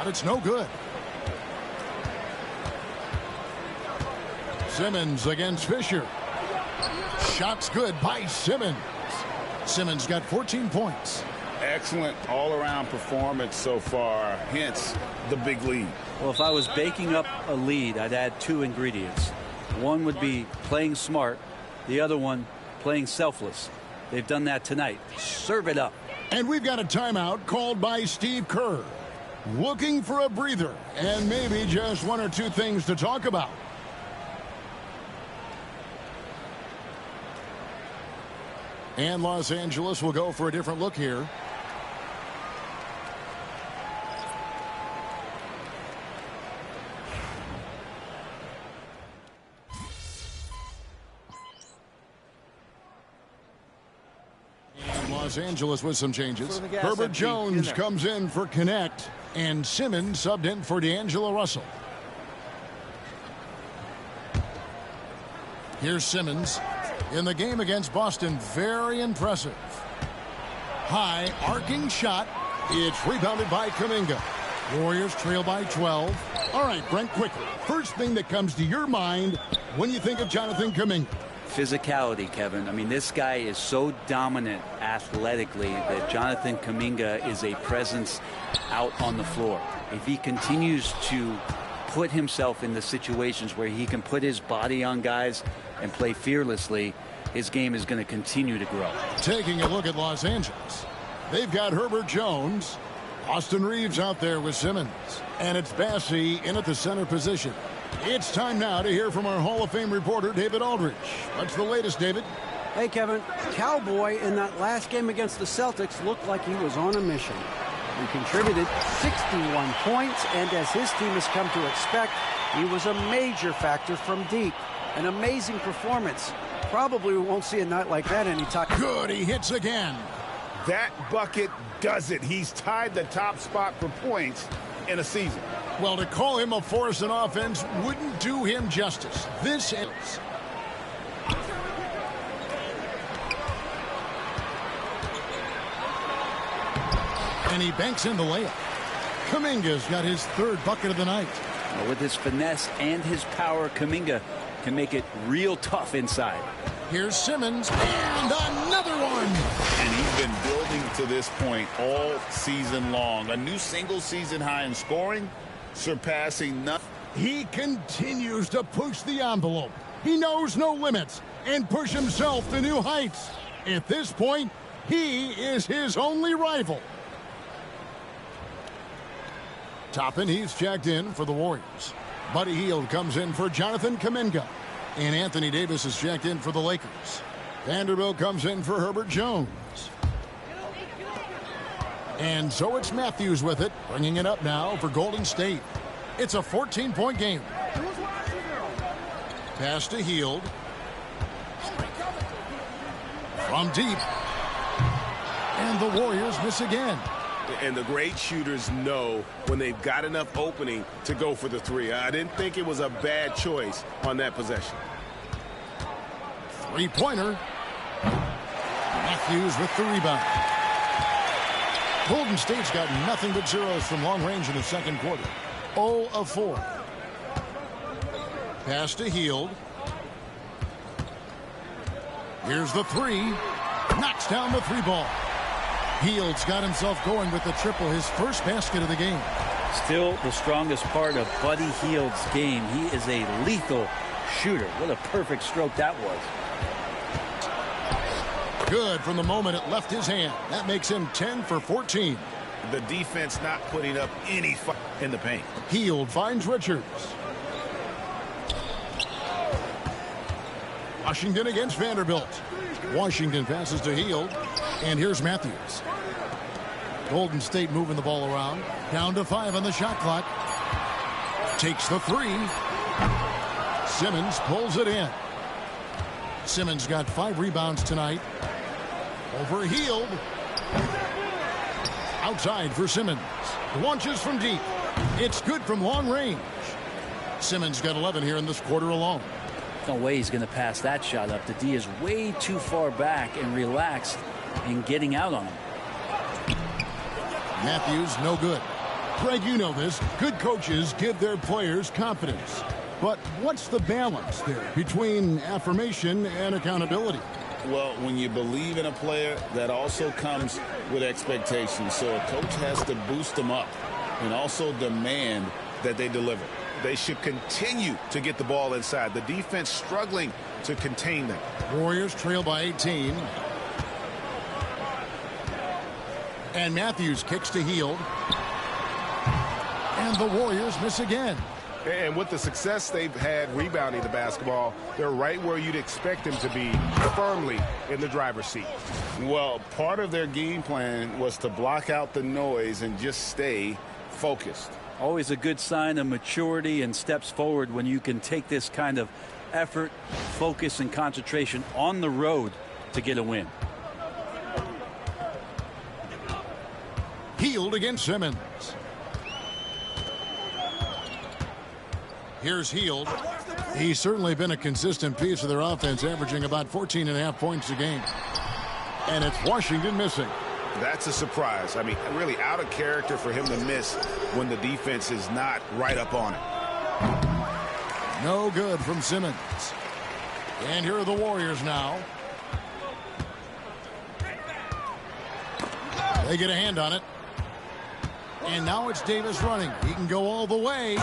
but it's no good. Simmons against Fisher. Shot's good by Simmons. Simmons got 14 points. Excellent all-around performance so far, hence the big lead. Well, if I was baking up a lead, I'd add two ingredients. One would be playing smart, the other one playing selfless. They've done that tonight. Serve it up. And we've got a timeout called by Steve Kerr. Looking for a breather and maybe just one or two things to talk about. And Los Angeles will go for a different look here. And Los Angeles with some changes. Herbert Jones comes in for Connect, and Simmons subbed in for D'Angelo Russell. Here's Simmons. In the game against Boston, very impressive. High arcing shot. It's rebounded by Kuminga. Warriors trail by 12. All right, Brent, quickly. First thing that comes to your mind when you think of Jonathan Kuminga. Physicality, Kevin. I mean, this guy is so dominant athletically that Jonathan Kuminga is a presence out on the floor. If he continues to put himself in the situations where he can put his body on guys and play fearlessly, his game is going to continue to grow. Taking a look at Los Angeles, they've got Herbert Jones, Austin Reeves out there with Simmons, and it's Bassey in at the center position. It's time now to hear from our Hall of Fame reporter, David Aldridge. What's the latest, David? Hey, Kevin. Cowboy in that last game against the Celtics looked like he was on a mission. He contributed 61 points, and as his team has come to expect, he was a major factor from deep. An amazing performance. Probably we won't see a night like that anytime. Good, he hits again. That bucket does it. He's tied the top spot for points in a season. Well, to call him a force in offense wouldn't do him justice. This is... And he banks in the layup. Kuminga's got his third bucket of the night. Well, with his finesse and his power, Kuminga can make it real tough inside. Here's Simmons, and another one. And he's been building to this point all season long. A new single-season high in scoring, surpassing nothing. He continues to push the envelope. He knows no limits and push himself to new heights. At this point, he is his only rival. Toppin, he's checked in for the Warriors. Buddy Hield comes in for Jonathan Kuminga. And Anthony Davis is checked in for the Lakers. Vanderbilt comes in for Herbert Jones. And so it's Matthews with it, bringing it up now for Golden State. It's a 14-point game. Pass to Hield. From deep. And the Warriors miss again. And the great shooters know when they've got enough opening to go for the three. I didn't think it was a bad choice on that possession. Three-pointer. Matthews with the rebound. Golden State's got nothing but zeros from long range in the second quarter. 0 of 4. Pass to Hield. Here's the three. Knocks down the three ball. Hield's got himself going with the triple, his first basket of the game. Still the strongest part of Buddy Hield's game. He is a lethal shooter. What a perfect stroke that was. Good from the moment it left his hand. That makes him 10 for 14. The defense not putting up any fight in the paint. Hield finds Richards. Washington against Vanderbilt. Washington passes to Hield. And here's Matthews. Golden State moving the ball around. Down to 5 on the shot clock. Takes the three. Simmons pulls it in. Simmons got 5 rebounds tonight. Over Hield. Outside for Simmons. Launches from deep. It's good from long range. Simmons got 11 here in this quarter alone. No way he's going to pass that shot up. The D is way too far back and relaxed in getting out on him. Matthews, no good. Greg, you know this. Good coaches give their players confidence. But what's the balance there between affirmation and accountability? Well, when you believe in a player, that also comes with expectations. So a coach has to boost them up and also demand that they deliver. They should continue to get the ball inside. The defense struggling to contain them. Warriors trail by 18. And Matthews kicks to Hield. And the Warriors miss again. And with the success they've had rebounding the basketball, they're right where you'd expect them to be, firmly in the driver's seat. Well, part of their game plan was to block out the noise and just stay focused. Always a good sign of maturity and steps forward when you can take this kind of effort, focus, and concentration on the road to get a win. Hield against Simmons. Here's Hield. He's certainly been a consistent piece of their offense, averaging about 14.5 points a game. And it's Washington missing. That's a surprise. I mean, really out of character for him to miss when the defense is not right up on it. No good from Simmons. And here are the Warriors now. They get a hand on it. And now it's Davis running. He can go all the way.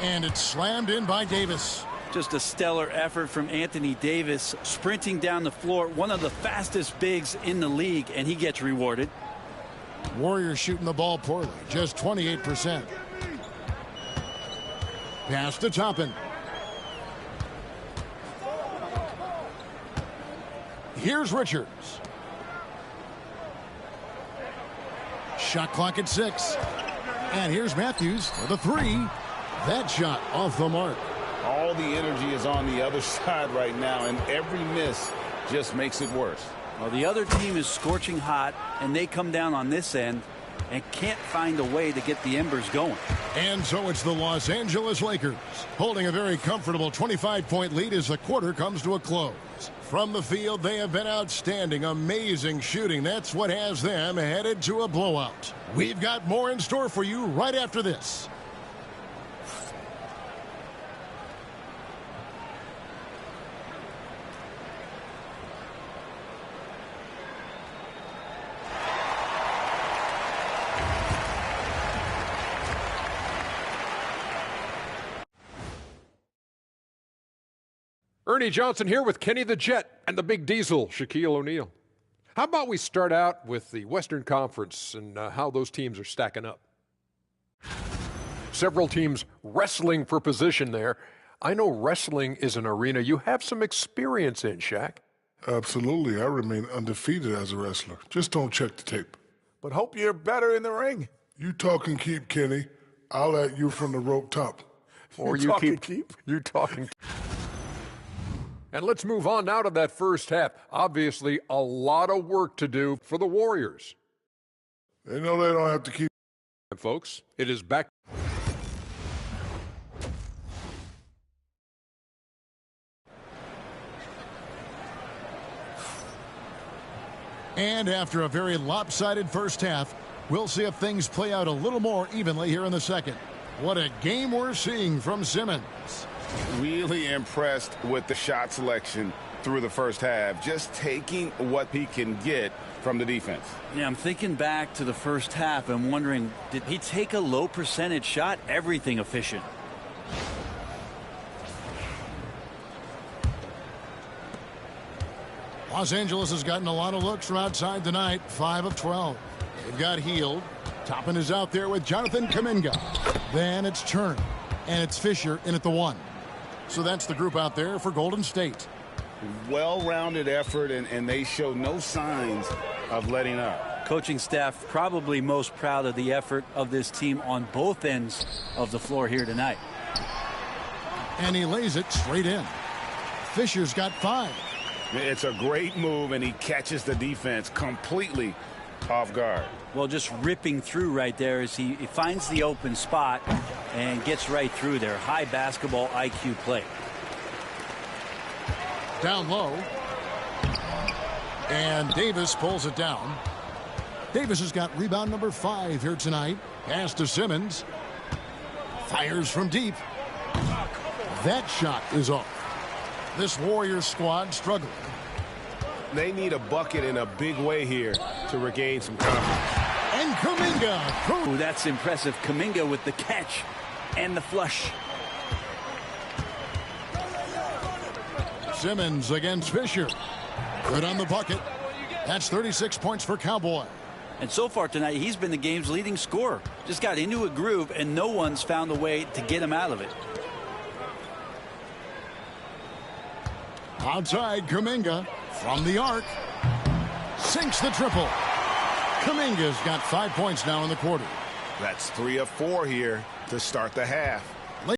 And it's slammed in by Davis. Just a stellar effort from Anthony Davis, sprinting down the floor, one of the fastest bigs in the league, and he gets rewarded. Warriors shooting the ball poorly, just 28%. Pass to Toppin. Here's Richards. Shot clock at 6. And here's Matthews for the 3. That shot off the mark. All the energy is on the other side right now, and every miss just makes it worse. Well, the other team is scorching hot, and they come down on this end and can't find a way to get the embers going. And so it's the Los Angeles Lakers holding a very comfortable 25-point lead as the quarter comes to a close. From the field, they have been outstanding, amazing shooting. That's what has them headed to a blowout. We've got more in store for you right after this. Ernie Johnson here with Kenny the Jet and the Big Diesel, Shaquille O'Neal. How about we start out with the Western Conference and how those teams are stacking up? Several teams wrestling for position there. I know wrestling is an arena you have some experience in, Shaq. Absolutely. I remain undefeated as a wrestler. Just don't check the tape. But hope you're better in the ring. You talk and keep, Kenny. I'll at you from the rope top. Or you keep. You talking. And let's move on now to that first half. Obviously, a lot of work to do for the Warriors. They know they don't have to keep. And folks, it is back. And after a very lopsided first half, we'll see if things play out a little more evenly here in the second. What a game we're seeing from Simmons. Really impressed with the shot selection through the first half, just taking what he can get from the defense. Yeah, I'm thinking back to the first half and wondering, did he take a low percentage shot? Everything efficient. Los Angeles has gotten a lot of looks from outside tonight, 5 of 12. They've got Hield. Toppin is out there with Jonathan Kuminga. Then it's Churn, and it's Fisher in at the 1. So that's the group out there for Golden State. Well-rounded effort, and they show no signs of letting up. Coaching staff probably most proud of the effort of this team on both ends of the floor here tonight. And he lays it straight in. Fisher's got 5. It's a great move, and he catches the defense completely off guard. Well, just ripping through right there as he finds the open spot and gets right through there. High basketball IQ play. Down low. And Davis pulls it down. Davis has got rebound number 5 here tonight. Pass to Simmons. Fires from deep. That shot is off. This Warriors squad struggling. They need a bucket in a big way here to regain some confidence. And Kuminga. Ooh, that's impressive. Kuminga with the catch and the flush. Simmons against Fisher. Good on the bucket. That's 36 points for Cowboy. And so far tonight, he's been the game's leading scorer. Just got into a groove, and no one's found a way to get him out of it. Outside, Kuminga from the arc. Sinks the triple. Kuminga's got 5 points now in the quarter. That's 3 of 4 here to start the half.